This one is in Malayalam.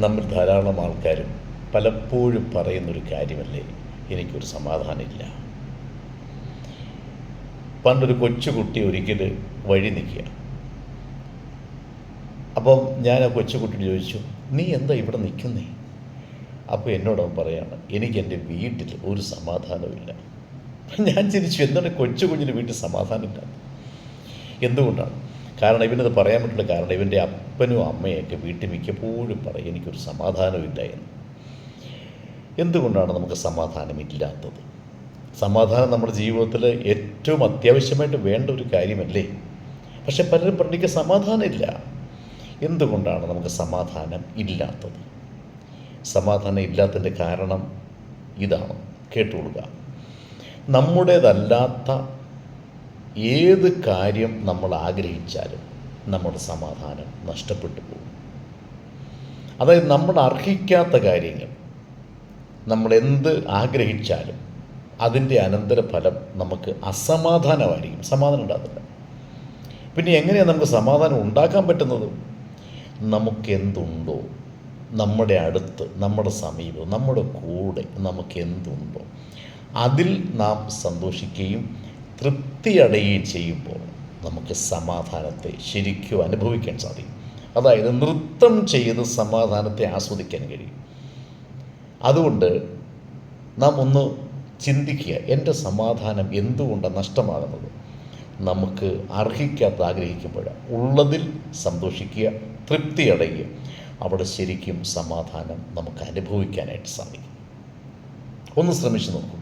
നമ്മൾ ധാരാളം ആൾക്കാരും പലപ്പോഴും പറയുന്നൊരു കാര്യമല്ലേ, എനിക്കൊരു സമാധാനമില്ല. പണ്ടൊരു കൊച്ചുകുട്ടി ഒരിക്കൽ വഴി നിൽക്കുക. അപ്പം ഞാൻ ആ കൊച്ചുകുട്ടിയോട് ചോദിച്ചു, നീ എന്താ ഇവിടെ നിൽക്കുന്നേ? അപ്പോൾ എന്നോടവൻ പറയാണ്, എനിക്ക് എൻ്റെ വീട്ടിൽ ഒരു സമാധാനമില്ല. ഞാൻ ചിരിച്ചു, എന്താണ് കൊച്ചു കുഞ്ഞിന് വീട്ടിൽ സമാധാനമില്ല? എന്തുകൊണ്ടാണ്? കാരണം ഇവനത് പറയാൻ പറ്റുള്ള കാരണം ഇവൻ്റെ അപ്പനും അമ്മയൊക്കെ വീട്ടിൽ മിക്കപ്പോഴും പറയും എനിക്കൊരു സമാധാനമില്ല എന്ന്. എന്തുകൊണ്ടാണ് നമുക്ക് സമാധാനമില്ലാത്തത്? സമാധാനം നമ്മുടെ ജീവിതത്തിൽ ഏറ്റവും അത്യാവശ്യമായിട്ട് വേണ്ട ഒരു കാര്യമല്ലേ? പക്ഷെ പലരും പറഞ്ഞിക്ക് സമാധാനമില്ല. എന്തുകൊണ്ടാണ് നമുക്ക് സമാധാനം ഇല്ലാത്തത്? സമാധാനം ഇല്ലാത്തതിൻ്റെ കാരണം ഇതാണ്, കേട്ടുകൊള്ളുക. നമ്മുടേതല്ലാത്ത ഏത് കാര്യം നമ്മൾ ആഗ്രഹിച്ചാലും നമ്മുടെ സമാധാനം നഷ്ടപ്പെട്ടു പോകും. അതായത് നമ്മൾ അർഹിക്കാത്ത കാര്യങ്ങൾ നമ്മൾ എന്ത് ആഗ്രഹിച്ചാലും അതിൻ്റെ അനന്തരഫലം നമുക്ക് അസമാധാനമായിരിക്കും, സമാധാനം ഉണ്ടാകത്തില്ല. പിന്നെ എങ്ങനെയാണ് നമുക്ക് സമാധാനം ഉണ്ടാക്കാൻ പറ്റുന്നത്? നമുക്കെന്തുണ്ടോ നമ്മുടെ അടുത്ത്, നമ്മുടെ സമീപം, നമ്മുടെ കൂടെ നമുക്കെന്തുണ്ടോ അതിൽ നാം സന്തോഷിക്കുകയും തൃപ്തിയടയുകയും ചെയ്യുമ്പോൾ നമുക്ക് സമാധാനത്തെ ശരിക്കും അനുഭവിക്കാൻ സാധിക്കും. അതായത് നൃത്തം ചെയ്ത് സമാധാനത്തെ ആസ്വദിക്കാൻ കഴിയും. അതുകൊണ്ട് നാം ഒന്ന് ചിന്തിക്കുക, എൻ്റെ സമാധാനം എന്തുകൊണ്ടാണ് നഷ്ടമാകുന്നത്? നമുക്ക് അർഹിക്കാത്ത ആഗ്രഹിക്കുമ്പോഴാണ്. ഉള്ളതിൽ സന്തോഷിക്കുക, തൃപ്തിയടയുക. അവിടെ ശരിക്കും സമാധാനം നമുക്ക് അനുഭവിക്കാനായിട്ട് സാധിക്കും. ഒന്ന് ശ്രമിച്ചു നോക്കൂ.